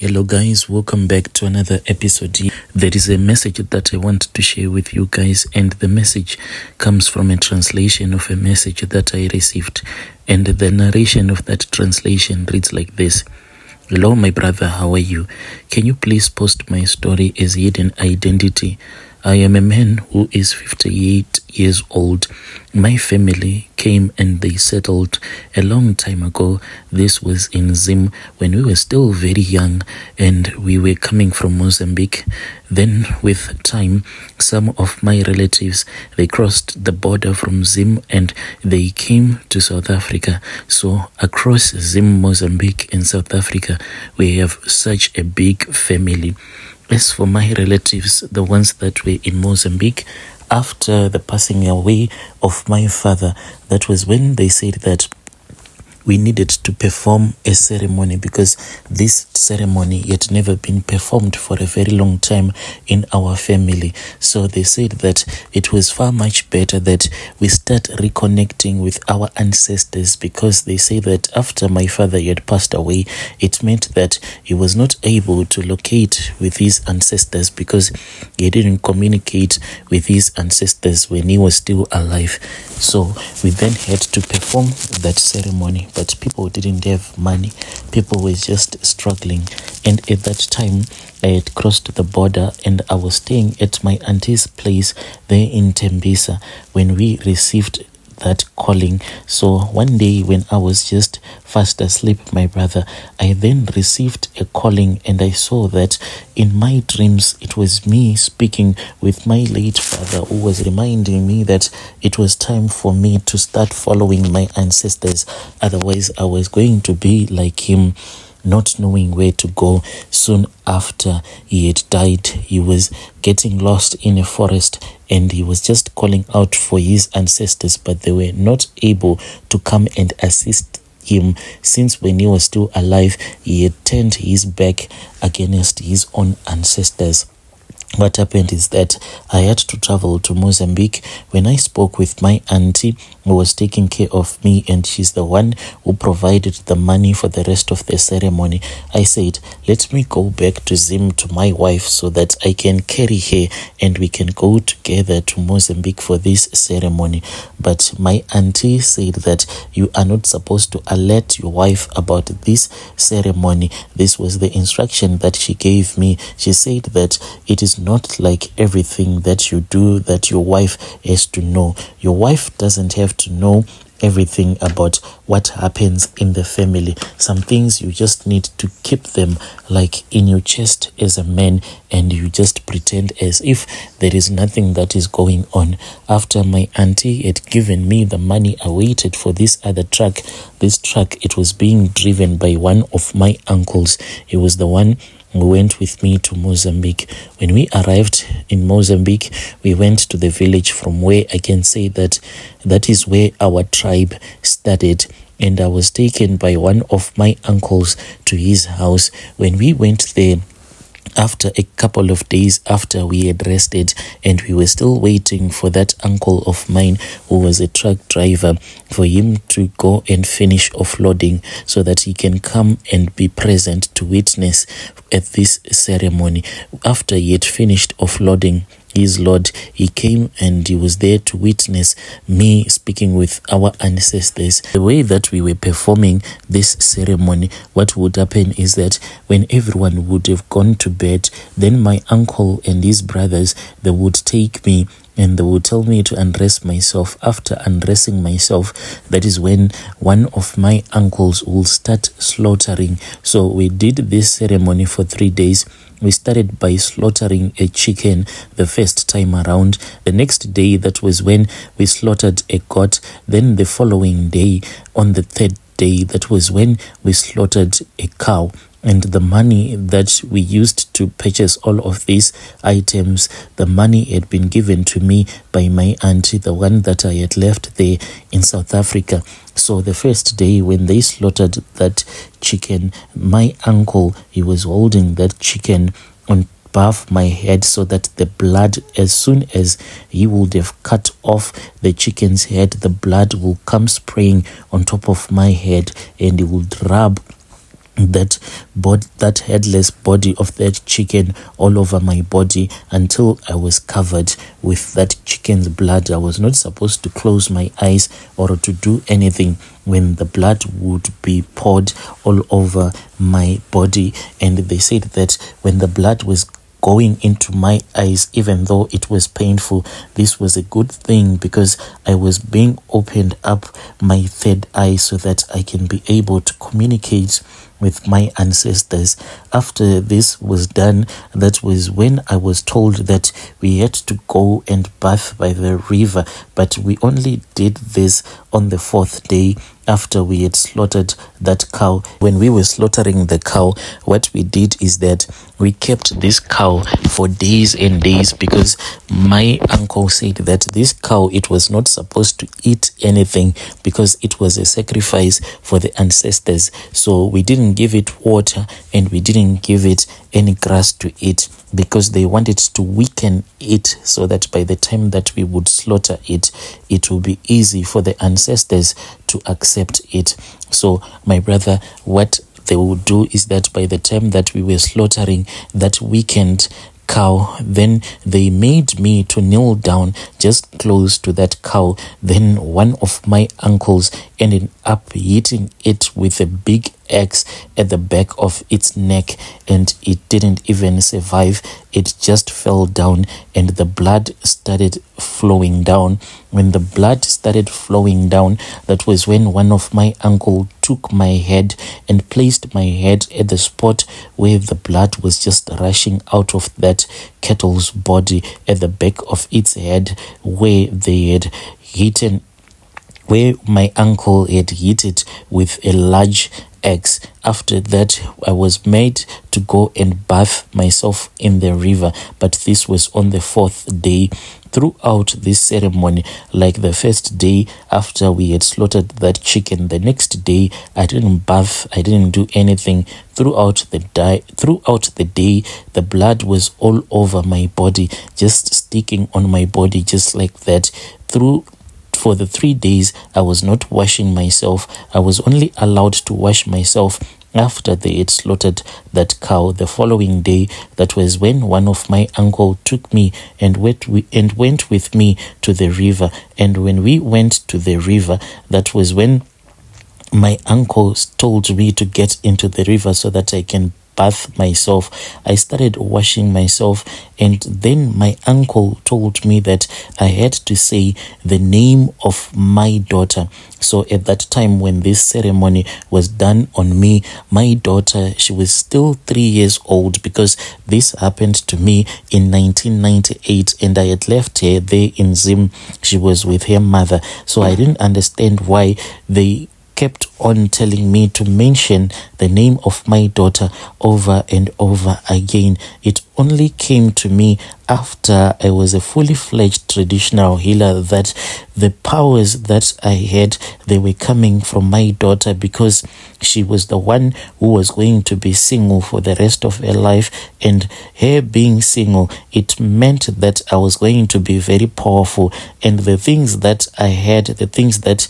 Hello guys, welcome back to another episode. There is a message that I want to share with you guys, and the message comes from a translation of a message that I received, and the narration of that translation reads like this. Hello my brother, how are you? Can you please post my story as hidden identity? I am a man who is 58 years old. My family came and they settled a long time ago. This was in Zim when we were still very young and we were coming from Mozambique. Then with time, some of my relatives, they crossed the border from Zim and they came to South Africa. So across Zim, Mozambique and South Africa, we have such a big family. As for my relatives, the ones that were in Mozambique, after the passing away of my father, that was when they said that we needed to perform a ceremony, because this ceremony had never been performed for a very long time in our family. So they said that it was far much better that we start reconnecting with our ancestors, because they say that after my father had passed away, it meant that he was not able to locate with his ancestors because he didn't communicate with his ancestors when he was still alive. So we then had to perform that ceremony, but people didn't have money. People were just struggling. And at that time, I had crossed the border and I was staying at my auntie's place there in Tembisa when we received that calling. So one day when I was just fast asleep, my brother, I then received a calling, and I saw that in my dreams it was me speaking with my late father, who was reminding me that it was time for me to start following my ancestors. Otherwise I was going to be like him, not knowing where to go. Soon after he had died, he was getting lost in a forest and he was just calling out for his ancestors, but they were not able to come and assist him, since when he was still alive, he had turned his back against his own ancestors. What happened is that I had to travel to Mozambique. When I spoke with my auntie who was taking care of me, and she's the one who provided the money for the rest of the ceremony, I said, let me go back to Zim to my wife so that I can carry her and we can go together to Mozambique for this ceremony. But my auntie said that you are not supposed to alert your wife about this ceremony. This was the instruction that she gave me. She said that it is not like everything that you do that your wife has to know. Your wife doesn't have to know everything about what happens in the family. Some things you just need to keep them like in your chest as a man, and you just pretend as if there is nothing that is going on. After my auntie had given me the money, I waited for this other truck. This truck, it was being driven by one of my uncles. He was the one who went with me to Mozambique. When we arrived in Mozambique, we went to the village from where I can say that that is where our tribe started. And I was taken by one of my uncles to his house. When we went there, after a couple of days after we had rested, and we were still waiting for that uncle of mine who was a truck driver, for him to go and finish offloading so that he can come and be present to witness at this ceremony. After he had finished offloading his load, he came and he was there to witness me speaking with our ancestors. The way that we were performing this ceremony, what would happen is that when everyone would have gone to bed, then my uncle and his brothers, they would take me and they would tell me to undress myself. After undressing myself, that is when one of my uncles will start slaughtering. So we did this ceremony for 3 days. We started by slaughtering a chicken the first time around. The next day, that was when we slaughtered a goat. Then the following day, on the third day, that was when we slaughtered a cow. And the money that we used to purchase all of these items, the money had been given to me by my auntie, the one that I had left there in South Africa. So the first day when they slaughtered that chicken, my uncle, he was holding that chicken on above my head so that the blood, as soon as he would have cut off the chicken's head, the blood will come spraying on top of my head, and he would rub that headless body of that chicken all over my body until I was covered with that chicken's blood. I was not supposed to close my eyes or to do anything when the blood would be poured all over my body. And they said that when the blood was going into my eyes, even though it was painful, this was a good thing because I was being opened up my third eye so that I can be able to communicate with my ancestors. After this was done, that was when I was told that we had to go and bath by the river, but we only did this on the fourth day after we had slaughtered that cow. When we were slaughtering the cow, what we did is that we kept this cow for days and days because my uncle said that this cow, it was not supposed to eat anything because it was a sacrifice for the ancestors. So we didn't give it water and we didn't give it any grass to eat because they wanted to weaken it so that by the time that we would slaughter it, it will be easy for the ancestors to accept it. So my brother, what they would do is that by the time that we were slaughtering that weakened cow, then they made me to kneel down just close to that cow. Then one of my uncles ended up hitting it with a big axe at the back of its neck, and it didn't even survive. It just fell down and the blood started flowing down. When the blood started flowing down, that was when one of my uncle took my head and placed my head at the spot where the blood was just rushing out of that cattle's body at the back of its head, where they had hitten, where my uncle had hit it with a large axe. After that, I was made to go and bath myself in the river, but this was on the fourth day. Throughout this ceremony, like the first day after we had slaughtered that chicken, the next day I didn't bath, I didn't do anything. Throughout the day, the blood was all over my body, just sticking on my body, just like that. For the 3 days, I was not washing myself. I was only allowed to wash myself after they had slaughtered that cow. The following day, that was when one of my uncle took me and went with me to the river. And when we went to the river, that was when my uncle told me to get into the river so that I can bath myself. I started washing myself, and then my uncle told me that I had to say the name of my daughter. So at that time when this ceremony was done on me, my daughter, she was still 3 years old because this happened to me in 1998 and I had left her there in Zim. She was with her mother. So I didn't understand why they kept on telling me to mention the name of my daughter over and over again. It only came to me after I was a fully fledged traditional healer that the powers that I had, they were coming from my daughter because she was the one who was going to be single for the rest of her life, and her being single, it meant that I was going to be very powerful, and the things that I had, the things that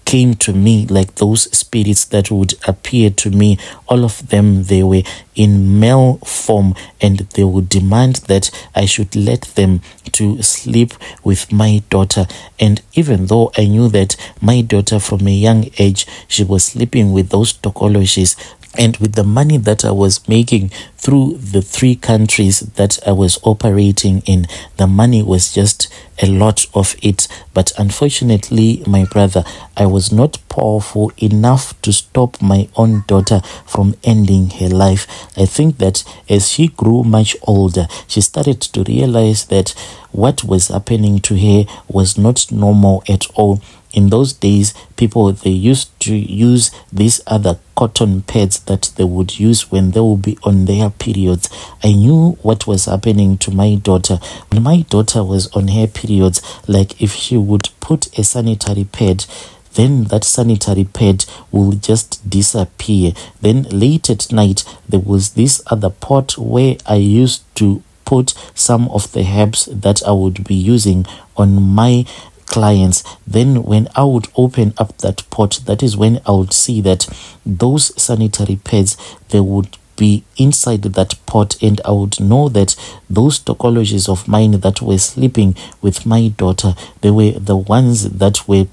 came to me, like those spirits that would appear to me, all of them, they were in male form, and they would demand that I should let them to sleep with my daughter. And even though I knew that my daughter from a young age, she was sleeping with those tokoloshis, and with the money that I was making through the 3 countries that I was operating in, the money was just a lot of it. But unfortunately, my brother, I was not powerful enough to stop my own daughter from ending her life. I think that as she grew much older, she started to realize that what was happening to her was not normal at all. In those days, people, they used to use these other cotton pads that they would use when they would be on their periods. I knew what was happening to my daughter. When my daughter was on her periods, like if she would put a sanitary pad, then that sanitary pad will just disappear. Then late at night, there was this other pot where I used to put some of the herbs that I would be using on my clients. Then when I would open up that pot, that is when I would see that those sanitary pads, they would be inside that pot, and I would know that those tokologies of mine that were sleeping with my daughter, they were the ones that were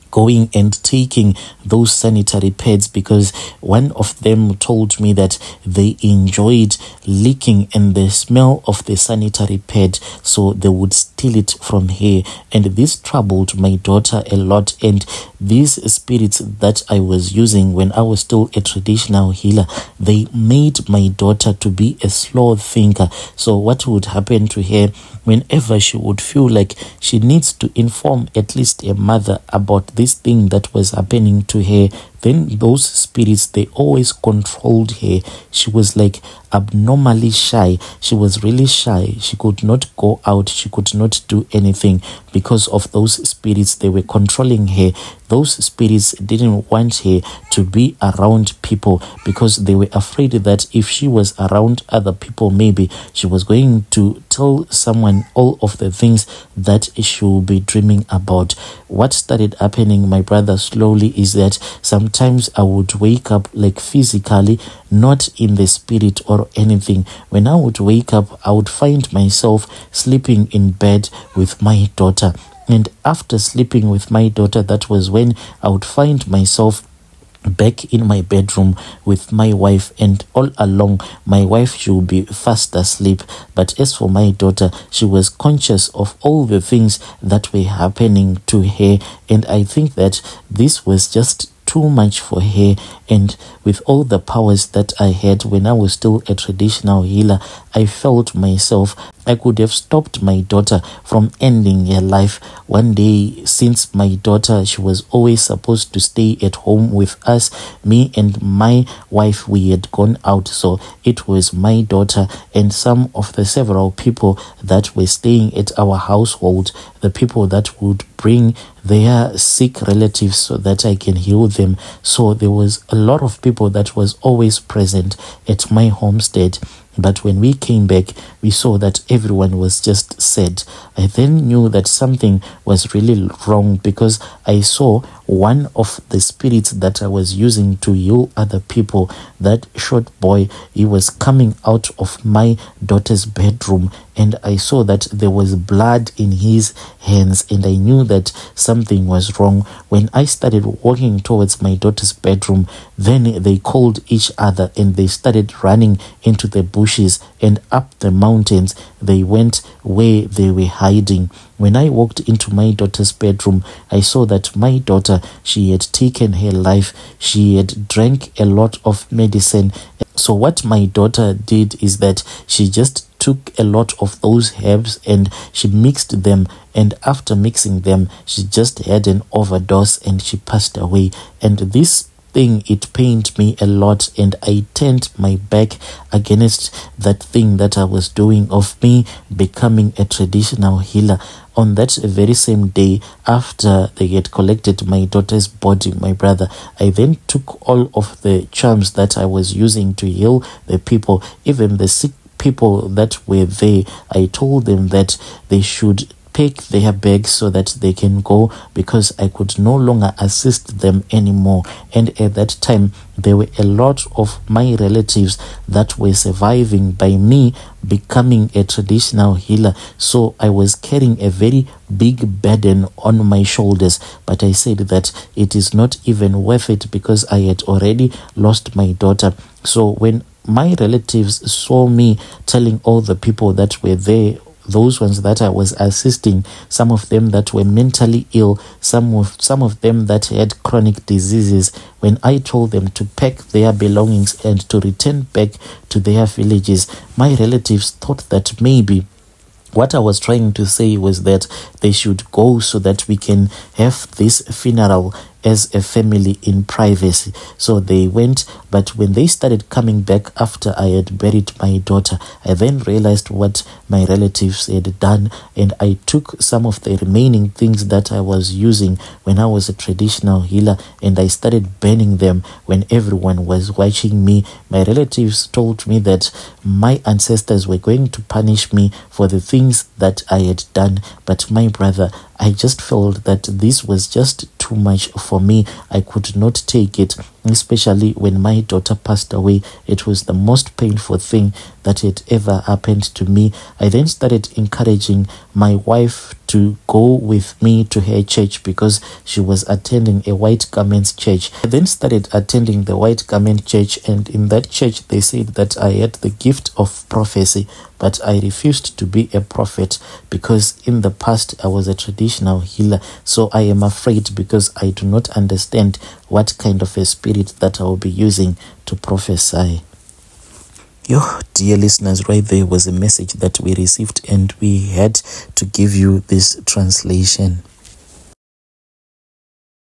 going and taking those sanitary pads, because one of them told me that they enjoyed licking and the smell of the sanitary pad, so they would steal it from her. And this troubled my daughter a lot, and these spirits that I was using when I was still a traditional healer, they made my daughter to be a slow thinker. So what would happen to her, whenever she would feel like she needs to inform at least a mother about this thing that was happening to her, then those spirits, they always controlled her. She was like abnormally shy. She was really shy. She could not go out. She could not do anything because of those spirits. They were controlling her. Those spirits didn't want her to be around people because they were afraid that if she was around other people, maybe she was going to tell someone all of the things that she will be dreaming about. What started happening, my brother, slowly is that sometimes I would wake up like physically, not in the spirit or anything. When I would wake up, I would find myself sleeping in bed with my daughter. And after sleeping with my daughter, that was when I would find myself back in my bedroom with my wife, and all along my wife, she would be fast asleep, but as for my daughter, she was conscious of all the things that were happening to her. And I think that this was just too much for her. And with all the powers that I had when I was still a traditional healer, I felt myself I could have stopped my daughter from ending her life. One day, since my daughter, she was always supposed to stay at home with us, me and my wife, we had gone out. So it was my daughter and some of the several people that were staying at our household, the people that would bring their sick relatives so that I can heal them. So there was a lot of people that was always present at my homestead. But when we came back, we saw that everyone was just sad. I then knew that something was really wrong, because I saw one of the spirits that I was using to heal other people, that short boy, he was coming out of my daughter's bedroom, and I saw that there was blood in his hands, and I knew that something was wrong. When I started walking towards my daughter's bedroom, then they called each other and they started running into the bushes and up the mountains. They went where they were hiding. When I walked into my daughter's bedroom, I saw that my daughter, she had taken her life. She had drank a lot of medicine. So what my daughter did is that she just took a lot of those herbs and she mixed them, and after mixing them, she just had an overdose and she passed away. And this thing, it pained me a lot, and I turned my back against that thing that I was doing of me becoming a traditional healer. On that very same day, after they had collected my daughter's body, my brother, I then took all of the charms that I was using to heal the people, even the sick people that were there. I told them that they should pack their bags so that they can go, because I could no longer assist them anymore. And at that time, there were a lot of my relatives that were surviving by me becoming a traditional healer. So I was carrying a very big burden on my shoulders, but I said that it is not even worth it, because I had already lost my daughter. So when my relatives saw me telling all the people that were there, those ones that I was assisting, some of them that were mentally ill, some of them that had chronic diseases, when I told them to pack their belongings and to return back to their villages, my relatives thought that maybe what I was trying to say was that they should go so that we can have this funeral as a family in privacy. So they went, but when they started coming back after I had buried my daughter, I then realized what my relatives had done, and I took some of the remaining things that I was using when I was a traditional healer, and I started burning them when everyone was watching me. My relatives told me that my ancestors were going to punish me for the things that I had done, but my brother, I just felt that this was just too much for me. I could not take it, especially when my daughter passed away. It was the most painful thing that had ever happened to me. I then started encouraging my wife to go with me to her church because she was attending a White Garments church. I then started attending the White Garment church, and in that church they said that I had the gift of prophecy, but I refused to be a prophet because in the past I was a traditional healer. So I am afraid because I do not understand what kind of a spirit that I will be using to prophesy. Yo, dear listeners, right there was a message that we received, and we had to give you this translation.